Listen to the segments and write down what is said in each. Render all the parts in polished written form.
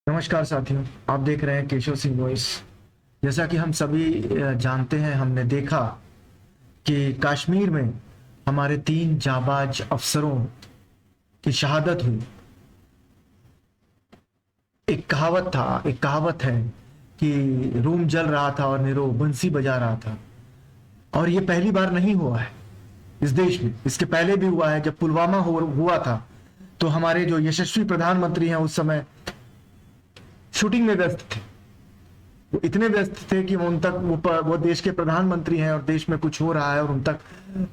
नमस्कार साथियों, आप देख रहे हैं केशव सिंह वॉइस। जैसा कि हम सभी जानते हैं, हमने देखा कि कश्मीर में हमारे 3 जाबाज अफसरों की शहादत हुई। एक कहावत है कि रूम जल रहा था और निरो बंसी बजा रहा था। और ये पहली बार नहीं हुआ है इस देश में, इसके पहले भी हुआ है। जब पुलवामा हुआ था तो हमारे जो यशस्वी प्रधानमंत्री हैं उस समय शूटिंग में व्यस्त थे। वो इतने व्यस्त थे कि उन तक वो देश के प्रधानमंत्री हैं और देश में कुछ हो रहा है और उन तक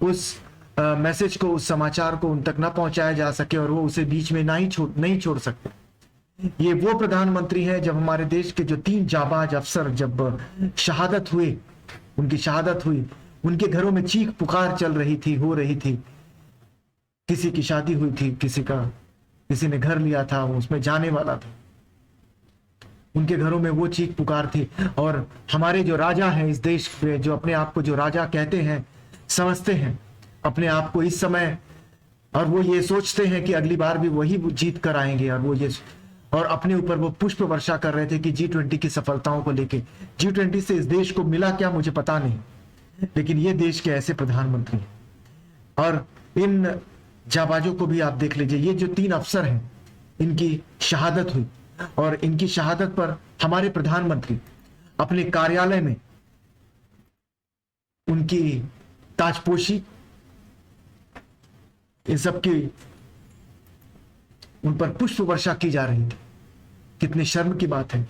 उस मैसेज को, उस समाचार को उन तक ना पहुंचाया जा सके और वो उसे बीच में नहीं छोड़ सकते। ये वो प्रधानमंत्री है जब हमारे देश के जो 3 जाबाज अफसर जब उनकी शहादत हुई, उनके घरों में चीख पुकार चल रही थी, हो रही थी। किसी की शादी हुई थी, किसी ने घर लिया था, वो उसमें जाने वाला था। उनके घरों में वो चीख पुकार थी। और हमारे जो राजा हैं इस देश में, जो अपने आप को जो राजा कहते हैं, समझते हैं अपने आप को इस समय, और वो ये सोचते हैं कि अगली बार भी वही जीत कर आएंगे, और अपने ऊपर वो पुष्प वर्षा कर रहे थे कि G20 की सफलताओं को लेके। G20 से इस देश को मिला क्या मुझे पता नहीं, लेकिन ये देश के ऐसे प्रधानमंत्री हैं। और इन जाबाजों को भी आप देख लीजिए, ये जो 3 अफसर हैं, इनकी शहादत हुई और इनकी शहादत पर हमारे प्रधानमंत्री अपने कार्यालय में उनकी ताजपोशी, इन सब की उन पर पुष्प वर्षा की जा रही थी। कितने शर्म की बात है।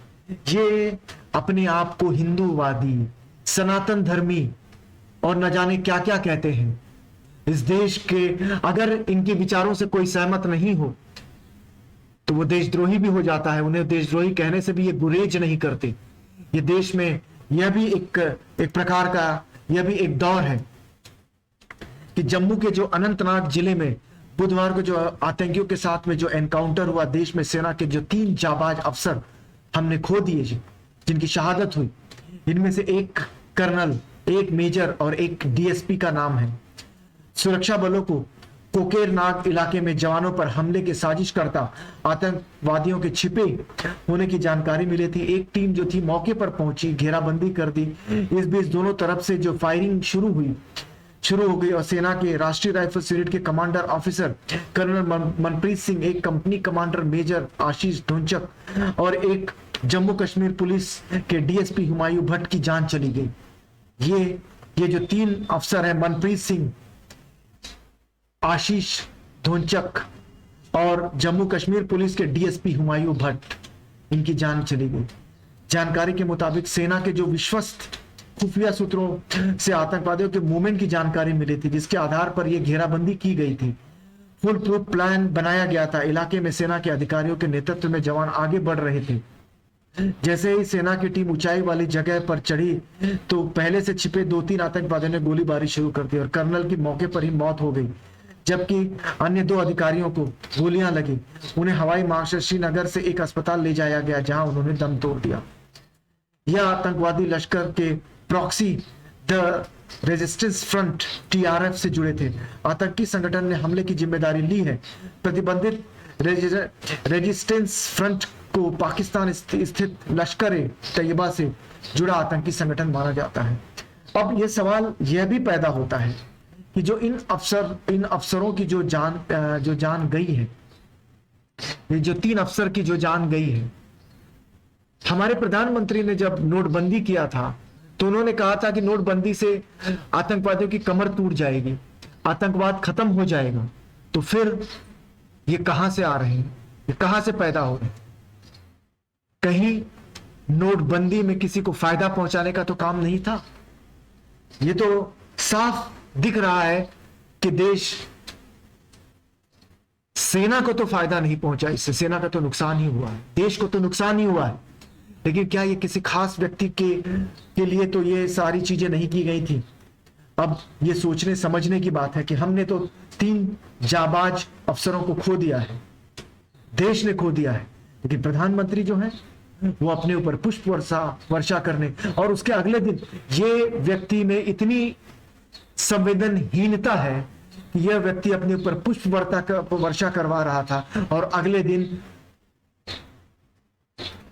ये अपने आप को हिंदूवादी, सनातन धर्मी और न जाने क्या क्या कहते हैं। इस देश के अगर इनके विचारों से कोई सहमत नहीं हो तो वो देशद्रोही भी हो जाता है। उन्हें देशद्रोही कहने से भी ये गुरेज नहीं करते। ये देश में यह भी एक प्रकार का यह भी एक दौर है कि जम्मू के जो अनंतनाग जिले में बुधवार को जो आतंकियों के साथ में जो एनकाउंटर हुआ, देश में सेना के जो 3 जाबाज अफसर हमने खो दिए, जिनकी शहादत हुई, इनमें से एक कर्नल, एक मेजर और एक डीएसपी का नाम है। सुरक्षा बलों को कोकेरनाग इलाके में जवानों पर हमले की साजिश करता आतंकवादियों के छिपे होने की जानकारी मिली थी। एक टीम जो थी मौके पर पहुंची, घेराबंदी कर दी। इस बीच दोनों तरफ से जो फायरिंग शुरू हो गई और सेना के राष्ट्रीय राइफल्स यूनिट के commander officer colonel Manpreet Singh, एक company commander major Ashish Dhonchak और एक जम्मू कश्मीर पुलिस के डीएसपी हुमायूं भट्ट की जान चली गई। ये जो 3 अफसर हैं, मनप्रीत सिंह, आशीष ढोंचक और जम्मू कश्मीर पुलिस के डीएसपी हुमायूं भट्ट, इनकी जान चली गई। जानकारी के मुताबिक सेना के जो विश्वस्त खुफिया सूत्रों से आतंकवादियों के मूवमेंट की जानकारी मिली थी, जिसके आधार पर यह घेराबंदी की गई थी। फुल प्रूफ प्लान बनाया गया था। इलाके में सेना के अधिकारियों के नेतृत्व में जवान आगे बढ़ रहे थे। जैसे ही सेना की टीम ऊंचाई वाली जगह पर चढ़ी तो पहले से छिपे 2-3 आतंकवादियों ने गोलीबारी शुरू कर दी और कर्नल की मौके पर ही मौत हो गई, जबकि अन्य 2 अधिकारियों को गोलियां लगी। उन्हें हवाई मार्ग से श्रीनगर से एक अस्पताल ले जाया गया, जहां उन्होंने दम तोड़ दिया। यह आतंकवादी लश्कर के proxy the resistance front TRF से जुड़े थे। आतंकी संगठन ने हमले की जिम्मेदारी ली है। प्रतिबंधित रेजिस्टेंस फ्रंट को पाकिस्तान स्थित लश्कर-ए-तैयबा से जुड़ा आतंकी संगठन माना जाता है। अब यह सवाल यह भी पैदा होता है कि जो इन अफसरों की जो जान गई है, ये जो 3 अफसर की जो जान गई है, हमारे प्रधानमंत्री ने जब नोटबंदी किया था तो उन्होंने कहा था कि नोटबंदी से आतंकवादियों की कमर टूट जाएगी, आतंकवाद खत्म हो जाएगा। तो फिर ये कहां से आ रहे हैं, ये कहां से पैदा हो रहे हैं? कहीं नोटबंदी में किसी को फायदा पहुंचाने का तो काम नहीं था। ये तो साफ दिख रहा है कि देश सेना को तो फायदा नहीं पहुंचा, इससे सेना का तो नुकसान ही हुआ है, देश को तो नुकसान ही हुआ है। लेकिन क्या ये किसी खास व्यक्ति के लिए तो ये सारी चीजें नहीं की गई थी? अब ये सोचने समझने की बात है कि हमने तो 3 जाबाज अफसरों को खो दिया है, देश ने खो दिया है, लेकिन प्रधानमंत्री जो है वो अपने ऊपर पुष्प वर्षा करने और उसके अगले दिन ये व्यक्ति में इतनी संवेदनहीनता है कि यह व्यक्ति अपने ऊपर पुष्प वर्षा करवा रहा था और अगले दिन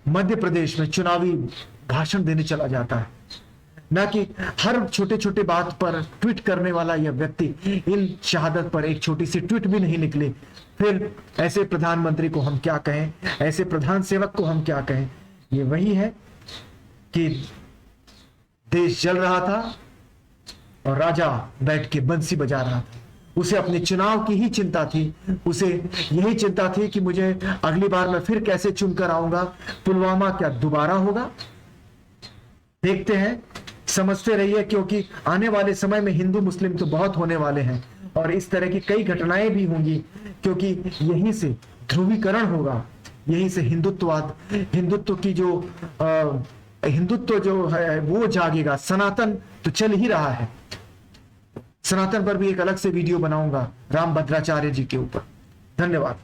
मध्य प्रदेश में चुनावी भाषण देने चला जाता है, ना कि हर छोटे छोटे बात पर ट्वीट करने वाला यह व्यक्ति इन शहादत पर एक छोटी सी ट्वीट भी नहीं निकली। फिर ऐसे प्रधानमंत्री को हम क्या कहें, ऐसे प्रधान सेवक को हम क्या कहें। ये वही है कि देश जल रहा था और राजा बैठ के बंसी बजा रहा था। उसे अपने चुनाव की ही चिंता थी, उसे यही चिंता थी कि मुझे अगली बार मैं फिर कैसे चुनकर आऊंगा, पुलवामा क्या दोबारा होगा। देखते हैं, समझते रहिए, क्योंकि आने वाले समय में हिंदू मुस्लिम तो बहुत होने वाले हैं और इस तरह की कई घटनाएं भी होंगी, क्योंकि यहीं से ध्रुवीकरण होगा, यहीं से हिंदुत्व की जो हिंदुत्व जो है वो जागेगा। सनातन तो चल ही रहा है, सनातन पर भी एक अलग से वीडियो बनाऊंगा राम भद्राचार्य जी के ऊपर। धन्यवाद।